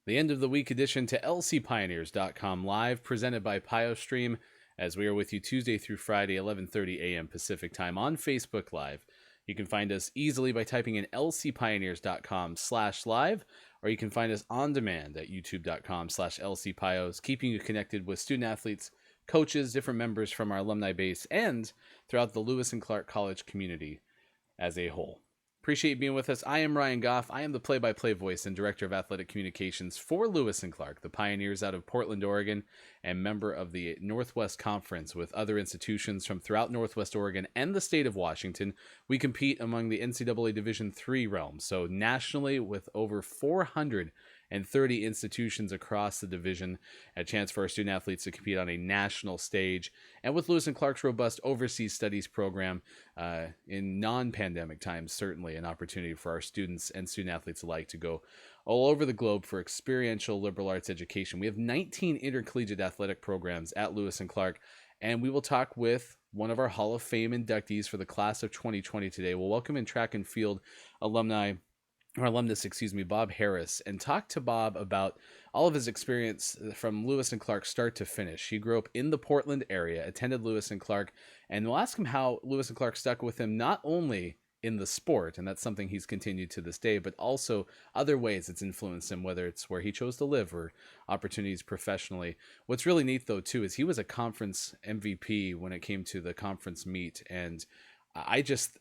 The end of the week edition to lcpioneers.com live, presented by PioStream, as we are with you Tuesday through Friday, 11:30 a.m. Pacific time on Facebook Live. You can find us easily by typing in lcpioneers.com/live, or you can find us on demand at youtube.com/lcpios, keeping you connected with student athletes, coaches, different members from our alumni base, and throughout the Lewis and Clark College community as a whole. Appreciate being with us. I am Ryan Goff. I am the play-by-play voice and director of athletic communications for Lewis and Clark, the Pioneers out of Portland, Oregon, and member of the Northwest Conference with other institutions from throughout Northwest Oregon and the state of Washington. We compete among the NCAA Division III realm, so nationally with over 430 institutions across the division, a chance for our student athletes to compete on a national stage, and with Lewis and Clark's robust overseas studies program in non-pandemic times, certainly an opportunity for our students and student athletes alike to go all over the globe for experiential liberal arts education. We have 19 intercollegiate athletic programs at Lewis and Clark, and we will talk with one of our Hall of Fame inductees for the class of 2020 today. We'll welcome in track and field alumnus, Bob Harris, and talk to Bob about all of his experience from Lewis and Clark start to finish. He grew up in the Portland area, attended Lewis and Clark, and we'll ask him how Lewis and Clark stuck with him not only in the sport, and that's something he's continued to this day, but also other ways it's influenced him, whether it's where he chose to live or opportunities professionally. What's really neat, though, too, is he was a conference MVP when it came to the conference meet, and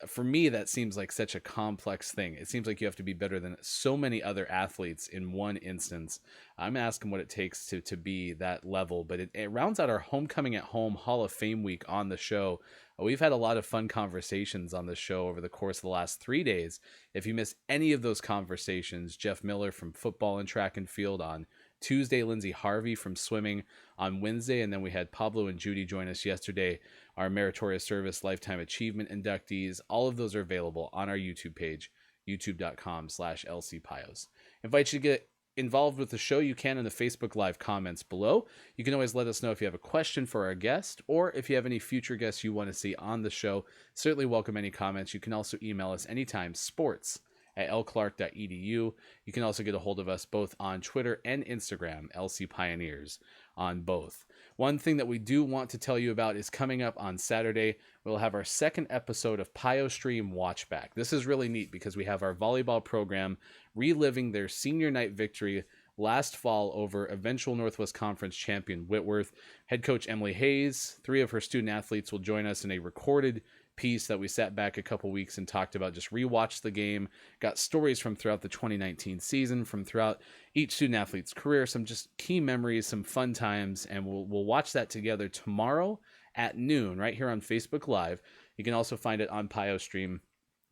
for me, that seems like such a complex thing. It seems like you have to be better than so many other athletes in one instance. I'm asking what it takes to be that level, but it rounds out our Homecoming at Home Hall of Fame week on the show. We've had a lot of fun conversations on the show over the course of the last 3 days. If you miss any of those conversations, Jeff Miller from football and track and field on Tuesday, Lindsay Harvey from swimming on Wednesday, and then we had Pablo and Judy join us yesterday, our Meritorious Service Lifetime Achievement inductees. All of those are available on our YouTube page, youtube.com/lcpios. Invite you to get involved with the show. You can in the Facebook Live comments below. You can always let us know if you have a question for our guest, or if you have any future guests you want to see on the show. Certainly welcome any comments. You can also email us anytime, sports@lclark.edu. You can also get a hold of us both on Twitter and Instagram, LC Pioneers on both. One thing that we do want to tell you about is coming up on Saturday. We'll have our second episode of PioStream Watchback. This is really neat because we have our volleyball program reliving their senior night victory last fall over eventual Northwest Conference champion Whitworth. Head coach Emily Hayes, 3 of her student athletes will join us in a recorded piece that we sat back a couple weeks and talked about, just rewatched the game, got stories from throughout the 2019 season, from throughout each student athlete's career, some just key memories, some fun times, and we'll watch that together tomorrow at noon right here on Facebook Live. You can also find it on PioStream.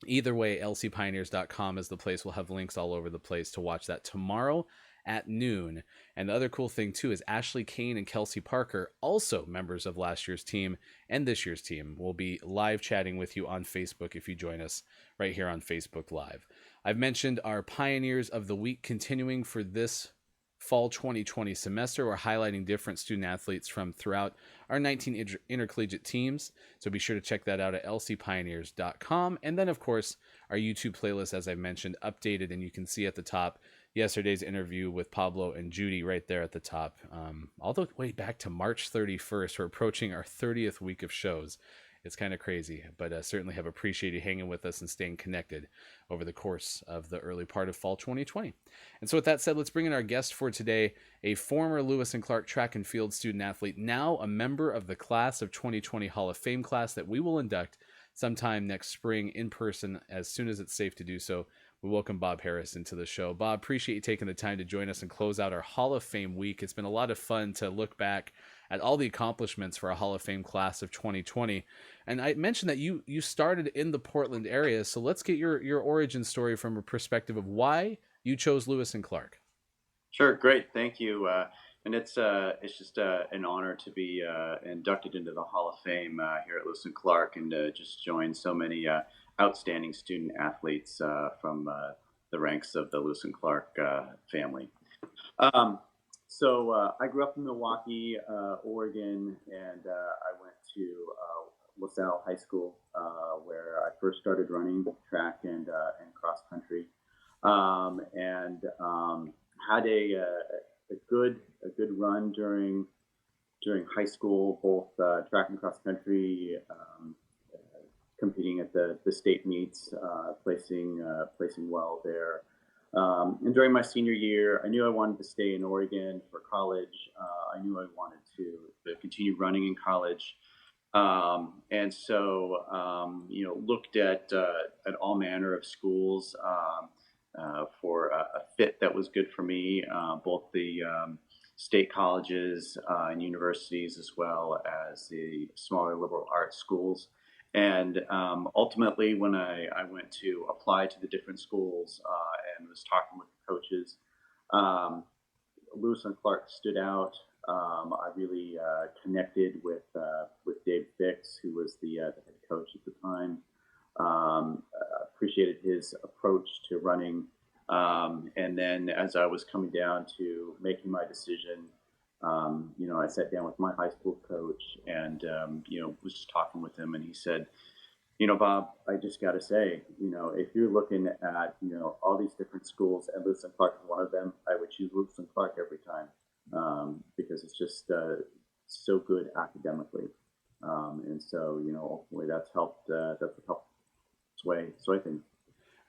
Either way, lcpioneers.com is the place. We'll have links all over the place to watch that tomorrow at noon. And the other cool thing too is Ashley Kane and Kelsey Parker, also members of last year's team and this year's team, will be live chatting with you on Facebook if you join us right here on Facebook Live. I've mentioned our Pioneers of the Week continuing for this fall 2020 semester. We're highlighting different student athletes from throughout our 19 intercollegiate teams. So be sure to check that out at lcpioneers.com. And then, of course, our YouTube playlist, as I mentioned, updated, and you can see at the top yesterday's interview with Pablo and Judy right there at the top. All the way back to March 31st. We're approaching our 30th week of shows. It's kind of crazy, but certainly have appreciated hanging with us and staying connected over the course of the early part of fall 2020. And so with that said, let's bring in our guest for today, a former Lewis and Clark track and field student athlete, now a member of the class of 2020 Hall of Fame class that we will induct sometime next spring in person as soon as it's safe to do so. We welcome Bob Harris into the show. Bob, appreciate you taking the time to join us and close out our Hall of Fame week. It's been a lot of fun to look back at all the accomplishments for a Hall of Fame class of 2020. And I mentioned that you started in the Portland area, so let's get your origin story from a perspective of why you chose Lewis and Clark. Sure, great, thank you. And it's just an honor to be inducted into the Hall of Fame here at Lewis and Clark, and just join so many outstanding student athletes from the ranks of the Lewis and Clark family. So I grew up in Milwaukee, Oregon, and I went to LaSalle High School, where I first started running track and cross country, and had a good run during high school, both track and cross country, competing at the state meets, placing well there. And during my senior year, I knew I wanted to stay in Oregon for college. I knew I wanted to continue running in college. And so, looked at all manner of schools for a fit that was good for me, both the state colleges and universities, as well as the smaller liberal arts schools. And ultimately, when I went to apply to the different schools and was talking with the coaches, um, Lewis and Clark stood out. I really connected with Dave Fix, who was the head coach at the time. Appreciated his approach to running. And then as I was coming down to making my decision, I sat down with my high school coach and, was just talking with him. And he said, Bob, I just got to say, if you're looking at, all these different schools and Lewis and Clark is one of them, I would choose Lewis and Clark every time, because it's just so good academically. And so, ultimately that's helped sway things.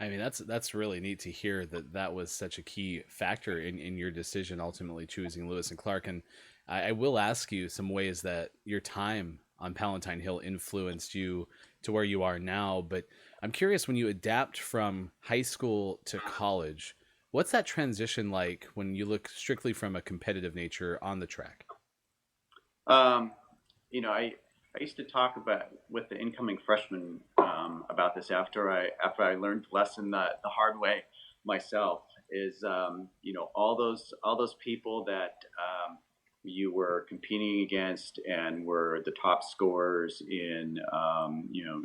I mean, that's really neat to hear that that was such a key factor in your decision ultimately choosing Lewis and Clark. And I will ask you some ways that your time on Palatine Hill influenced you to where you are now. But I'm curious, when you adapt from high school to college, what's that transition like when you look strictly from a competitive nature on the track? Um, I used to talk about with the incoming freshmen about this after I learned the lesson the hard way myself. Is all those people that you were competing against and were the top scorers in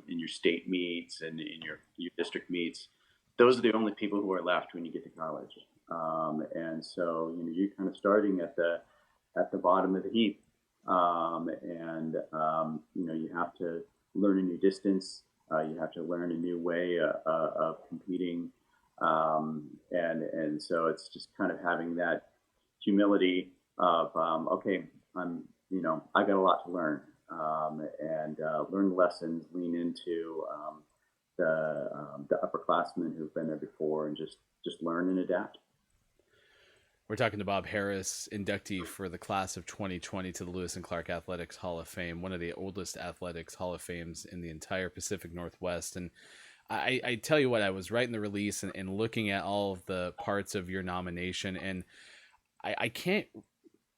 your state meets and in your district meets. Those are the only people who are left when you get to college. And so you're kind of starting at the bottom of the heap, and you have to learn a new distance. You have to learn a new way of competing, and so it's just kind of having that humility of okay, I got a lot to learn, and learn the lessons, lean into the upperclassmen who've been there before, and just learn and adapt. We're talking to Bob Harris, inductee for the class of 2020 to the Lewis and Clark Athletics Hall of Fame, one of the oldest athletics Hall of Fames in the entire Pacific Northwest. And I tell you what, I was writing the release and looking at all of the parts of your nomination, and I can't,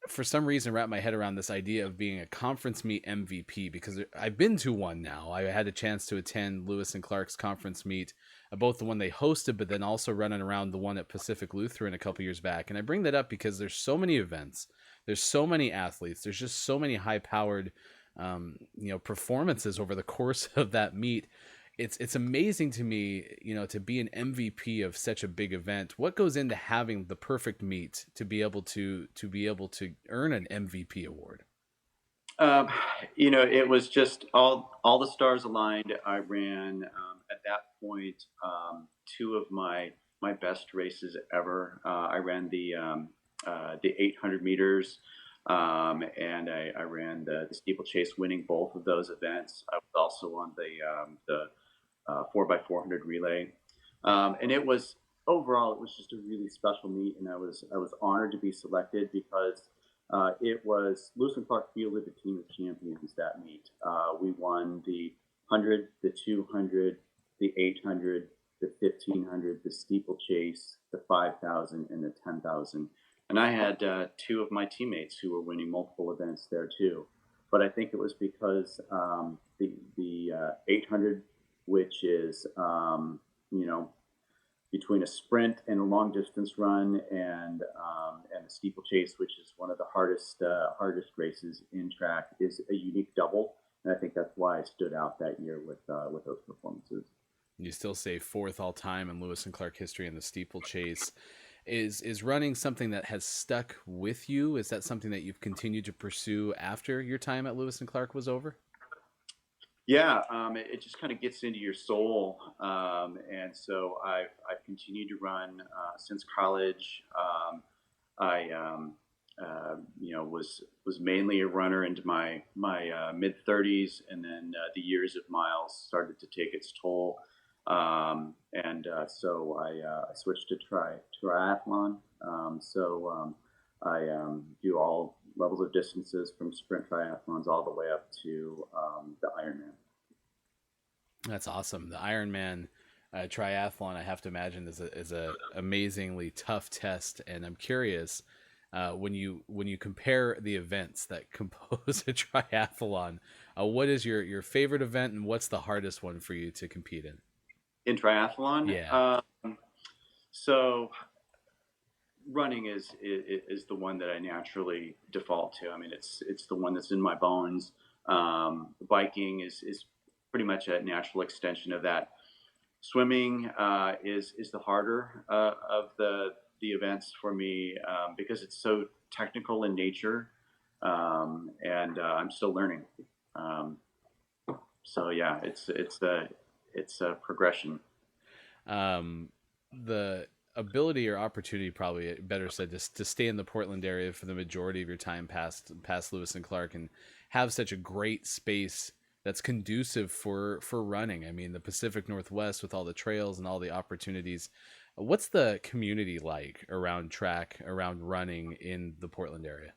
for some reason, wrap my head around this idea of being a conference meet MVP, because I've been to one now. I had a chance to attend Lewis and Clark's conference meet, both the one they hosted, but then also running around the one at Pacific Lutheran a couple years back. And I bring that up because there's so many events, there's so many athletes, there's just so many high-powered, performances over the course of that meet. It's amazing to me, to be an MVP of such a big event. What goes into having the perfect meet to be able to earn an MVP award? Um, it was just all the stars aligned. I ran at that point two of my best races ever. I ran the 800 meters, and I ran the steeplechase, winning both of those events. I was also on the 4x400 relay, and it was just a really special meet, and I was honored to be selected because it was Lewis and Clark fielded a team of champions that meet. We won the 100, the 200, the 800, the 1500, the steeplechase, the 5,000, and the 10,000. And I had two of my teammates who were winning multiple events there too. But I think it was because the 800, which is between a sprint and a long distance run, and the steeplechase, which is one of the hardest races in track, is a unique double, and I think that's why I stood out that year with those performances. You still say fourth all time in Lewis and Clark history in the steeplechase. Is running something that has stuck with you? Is that something that you've continued to pursue after your time at Lewis and Clark was over? Yeah, it just kind of gets into your soul, and so I've continued to run since college. I was mainly a runner into my mid 30s, and then the years of miles started to take its toll, and so I switched to triathlon. I do all levels of distances from sprint triathlons all the way up to the Ironman. That's awesome. The Ironman triathlon, I have to imagine, is a amazingly tough test, and I'm curious when you compare the events that compose a triathlon, what is your favorite event, and what's the hardest one for you to compete in? In triathlon, Yeah. so running is the one that I naturally default to. I mean, it's the one that's in my bones. Biking is pretty much a natural extension of that. Swimming is the harder of the events for me, because it's so technical in nature, and I'm still learning. Um, so yeah, it's a progression. um, the ability or opportunity, probably better said, to stay in the Portland area for the majority of your time past Lewis and Clark, and have such a great space that's conducive for running. I mean, the Pacific Northwest with all the trails and all the opportunities. What's the community like around track, around running in the Portland area?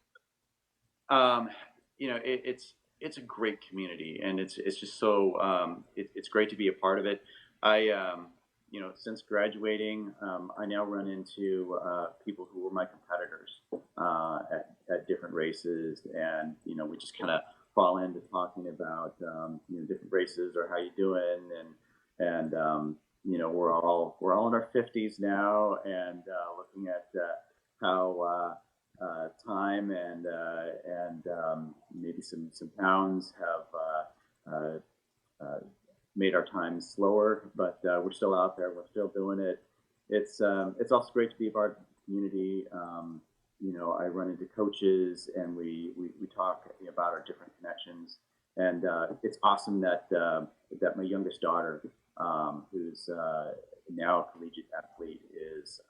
Um, it's a great community, and it's just so it's great to be a part of it. I since graduating, I now run into people who were my competitors at different races, and we just kind of fall into talking about different races or how you doing, and we're all in our 50s now, and looking at how time and maybe some pounds have made our time slower, but we're still out there. We're still doing it. It's also great to be a part of the community. I run into coaches, and we talk about our different connections, and it's awesome that my youngest daughter, who's now a collegiate athlete, is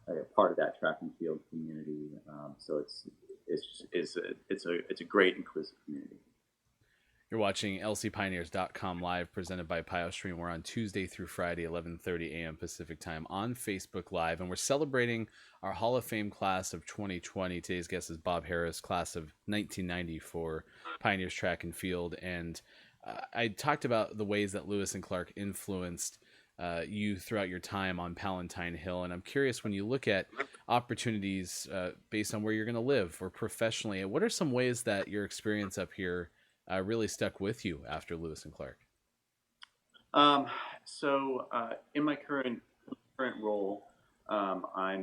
a part of that track and field community. So it's a great inclusive community. You're watching lcpioneers.com live, presented by PioStream. We're on Tuesday through Friday, 11:30 a.m. Pacific time on Facebook Live, and we're celebrating our Hall of Fame class of 2020. Today's guest is Bob Harris, class of 1990 for Pioneers Track and Field. And I talked about the ways that Lewis and Clark influenced you throughout your time on Palatine Hill, and I'm curious, when you look at opportunities based on where you're going to live or professionally, what are some ways that your experience up here really stuck with you after Lewis and Clark? Um, in my current role, I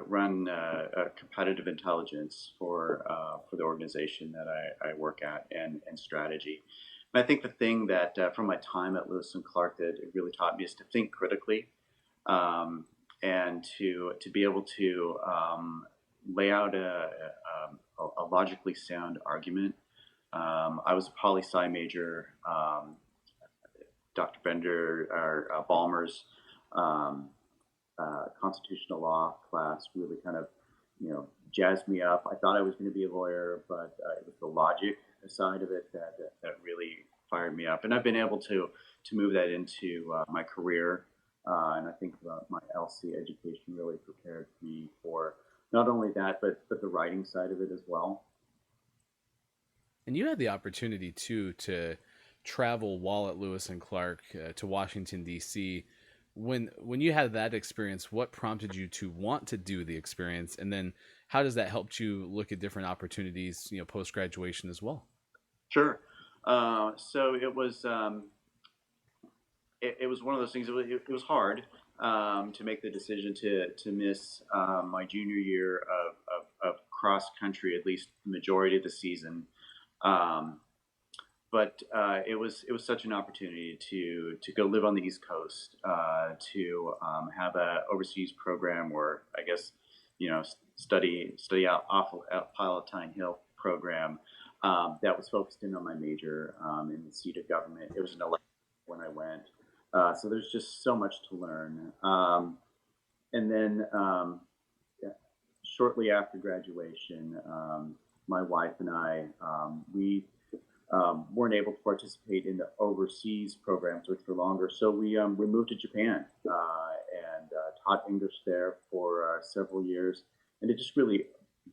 run competitive intelligence for the organization that I work at, and strategy. And I think the thing that from my time at Lewis and Clark that it really taught me is to think critically, and to be able to lay out a logically sound argument. I was a poli sci major. Dr. Bender, or Balmer's constitutional law class really kind of, jazzed me up. I thought I was going to be a lawyer, but it was the logic side of it that really fired me up. And I've been able to move that into my career. And I think my LC education really prepared me for not only that, but the writing side of it as well. And you had the opportunity too to travel while at Lewis and Clark to Washington D.C. When you had that experience, what prompted you to want to do the experience, and then how does that help you look at different opportunities, post graduation as well? Sure. So it was one of those things. It was hard to make the decision to miss my junior year of cross country, at least the majority of the season. Um, but it was such an opportunity to go live on the East Coast, to have a overseas program, or I guess study out off of Palatine Hill program, that was focused in on my major, in the seat of government. It was an election when I went, so there's just so much to learn. and then yeah, shortly after graduation, my wife and I, we weren't able to participate in the overseas programs, which were longer. So we moved to Japan and taught English there for several years, and it just really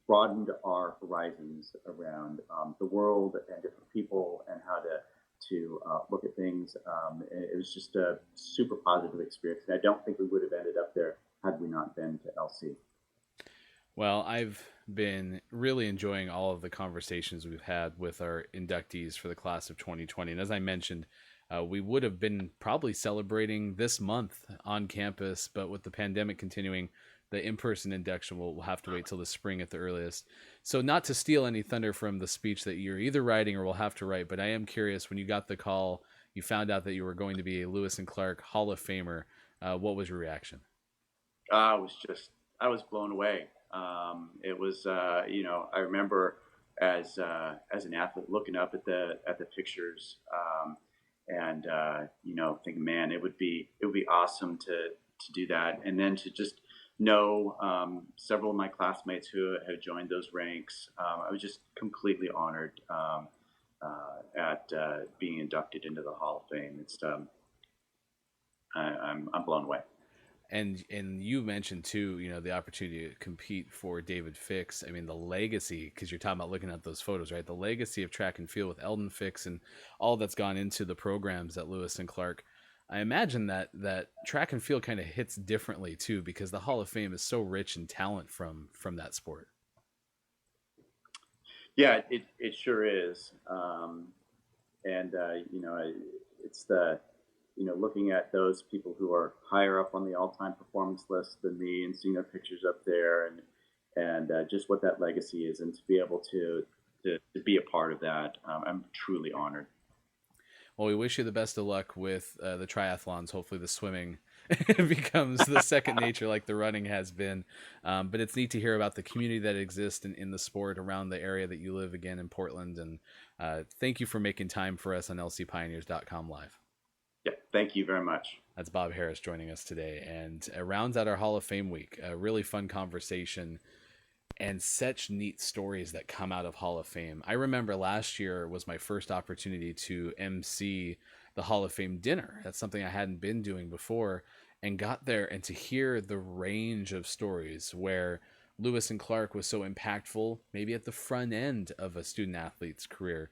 broadened our horizons around the world and different people and how to look at things. It was just a super positive experience, and I don't think we would have ended up there had we not been to LC. Well, I've been really enjoying all of the conversations we've had with our inductees for the class of 2020. And as I mentioned, we would have been probably celebrating this month on campus, but with the pandemic continuing, the in-person induction will have to wait till the spring at the earliest. So not to steal any thunder from the speech that you're either writing or will have to write, but I am curious, when you got the call, you found out that you were going to be a Lewis and Clark Hall of Famer. What was your reaction? I was blown away. It was, I remember as an athlete looking up at the pictures, and thinking, man, it would be awesome to do that, and then to just know several of my classmates who had joined those ranks. I was just completely honored at being inducted into the Hall of Fame. I'm blown away. And you mentioned too, the opportunity to compete for David Fix. I mean, the legacy, because you're talking about looking at those photos, right? The legacy of track and field with Eldon Fix and all that's gone into the programs at Lewis and Clark. I imagine that track and field kind of hits differently too, because the Hall of Fame is so rich in talent from that sport. Yeah, it sure is. And it's the looking at those people who are higher up on the all-time performance list than me and seeing their pictures up there, and just what that legacy is, and to be able to be a part of that, I'm truly honored. Well, we wish you the best of luck with the triathlons. Hopefully the swimming becomes the second nature like the running has been. But it's neat to hear about the community that exists in the sport around the area that you live, again, in Portland. And thank you for making time for us on lcpioneers.com live. Yeah, thank you very much. That's Bob Harris joining us today, and rounds out our Hall of Fame week. A really fun conversation and such neat stories that come out of Hall of Fame. I remember last year was my first opportunity to MC the Hall of Fame dinner. That's something I hadn't been doing before, and got there and to hear the range of stories where Lewis and Clark was so impactful, maybe at the front end of a student athlete's career,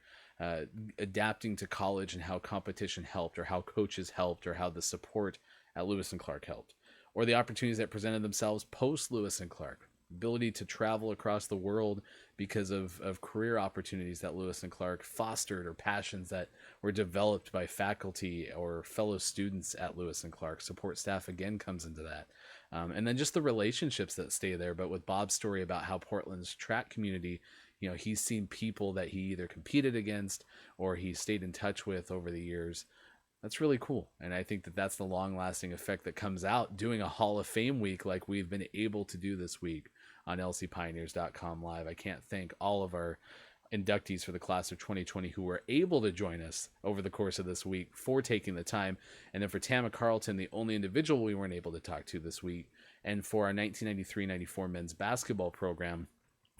adapting to college and how competition helped, or how coaches helped, or how the support at Lewis and Clark helped, or the opportunities that presented themselves post Lewis and Clark, ability to travel across the world because of career opportunities that Lewis and Clark fostered, or passions that were developed by faculty or fellow students at Lewis and Clark. Support staff again comes into that. And then just the relationships that stay there. But with Bob's story about how Portland's track community, he's seen people that he either competed against or he stayed in touch with over the years. That's really cool. And I think that that's the long-lasting effect that comes out doing a Hall of Fame week like we've been able to do this week on lcpioneers.com live. I can't thank all of our inductees for the class of 2020 who were able to join us over the course of this week for taking the time. And then for Tama Carlton, the only individual we weren't able to talk to this week, and for our 1993-94 men's basketball program,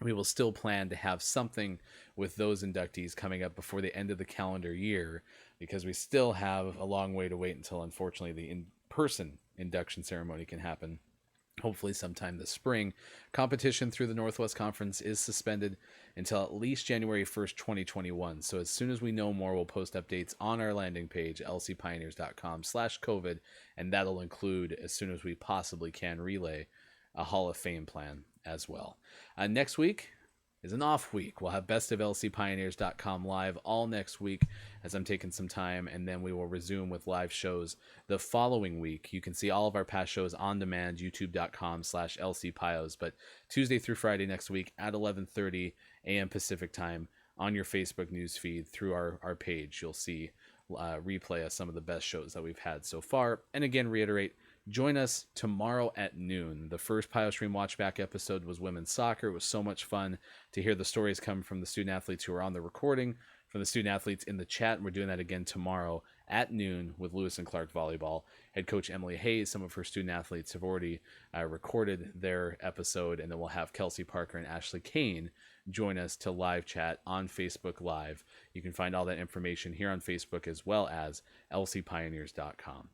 we will still plan to have something with those inductees coming up before the end of the calendar year, because we still have a long way to wait until, unfortunately, the in-person induction ceremony can happen. Hopefully sometime this spring. Competition through the Northwest Conference is suspended until at least January 1st, 2021. So as soon as we know more, we'll post updates on our landing page, lcpioneers.com/COVID, and that'll include, as soon as we possibly can, relay a Hall of Fame plan as well. Next week is an off week. We'll have best of lcpioneers.com live all next week as I'm taking some time, and then we will resume with live shows the following week. You can see all of our past shows on demand, youtube.com/lcpios, but Tuesday through Friday next week at 11:30 a.m. Pacific time on your Facebook news feed through our page. You'll see replay of some of the best shows that we've had so far. And again, reiterate, join us tomorrow at noon. The first PioStream Watchback episode was women's soccer. It was so much fun to hear the stories come from the student athletes who were on the recording from the student athletes in the chat. And we're doing that again tomorrow at noon with Lewis and Clark Volleyball. Head coach Emily Hayes, some of her student athletes have already recorded their episode, and then we'll have Kelsey Parker and Ashley Kane join us to live chat on Facebook Live. You can find all that information here on Facebook as well as lcpioneers.com.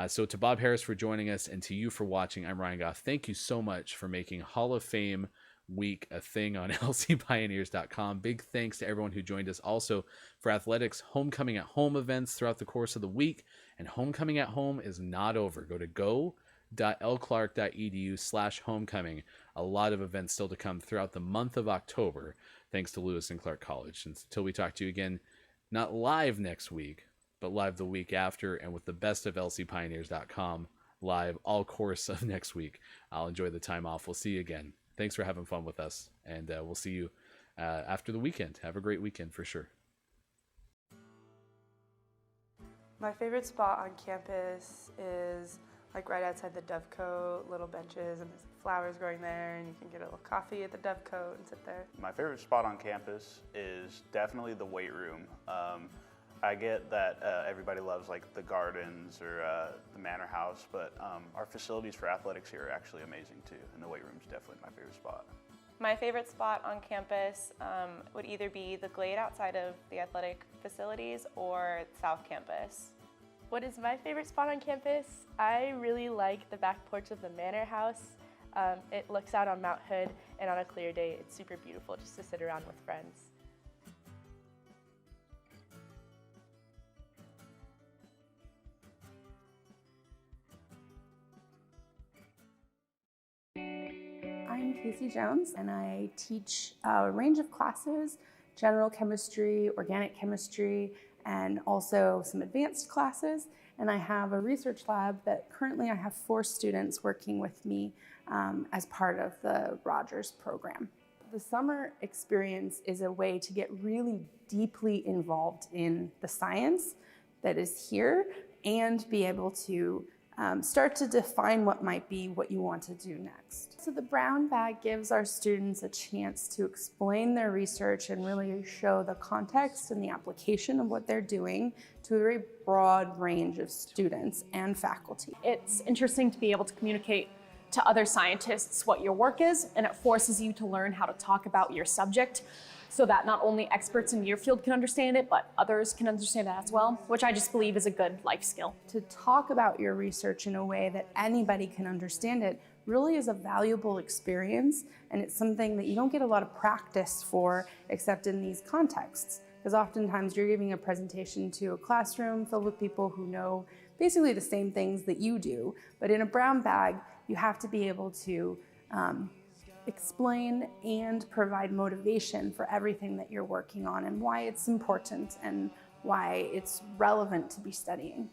So to Bob Harris for joining us, and to you for watching, I'm Ryan Goff. Thank you so much for making Hall of Fame week a thing on lcpioneers.com. Big thanks to everyone who joined us also for athletics homecoming at home events throughout the course of the week. And homecoming at home is not over. Go to go.lclark.edu/homecoming. A lot of events still to come throughout the month of October, thanks to Lewis and Clark College. Until we talk to you again, not live next week, but live the week after, and with the best of lcpioneers.com live all course of next week. I'll enjoy the time off. We'll see you again. Thanks for having fun with us, and we'll see you after the weekend. Have a great weekend for sure. My favorite spot on campus is like right outside the Dovecote, little benches, and there's flowers growing there, and you can get a little coffee at the Dovecote and sit there. My favorite spot on campus is definitely the weight room. I get that everybody loves like the gardens or the manor house, but our facilities for athletics here are actually amazing too, and the weight room is definitely my favorite spot. My favorite spot on campus would either be the glade outside of the athletic facilities or South Campus. What is my favorite spot on campus? I really like the back porch of the manor house. It looks out on Mount Hood, and on a clear day, it's super beautiful just to sit around with friends. I'm Casey Jones, and I teach a range of classes: general chemistry, organic chemistry, and also some advanced classes. And I have a research lab that currently I have 4 students working with me as part of the Rogers program. The summer experience is a way to get really deeply involved in the science that is here and be able to start to define what might be what you want to do next. So the brown bag gives our students a chance to explain their research and really show the context and the application of what they're doing to a very broad range of students and faculty. It's interesting to be able to communicate to other scientists what your work is, and it forces you to learn how to talk about your subject so that not only experts in your field can understand it, but others can understand it as well, which I just believe is a good life skill. To talk about your research in a way that anybody can understand it really is a valuable experience, and it's something that you don't get a lot of practice for except in these contexts. Because oftentimes you're giving a presentation to a classroom filled with people who know basically the same things that you do, but in a brown bag, you have to be able to explain and provide motivation for everything that you're working on and why it's important and why it's relevant to be studying.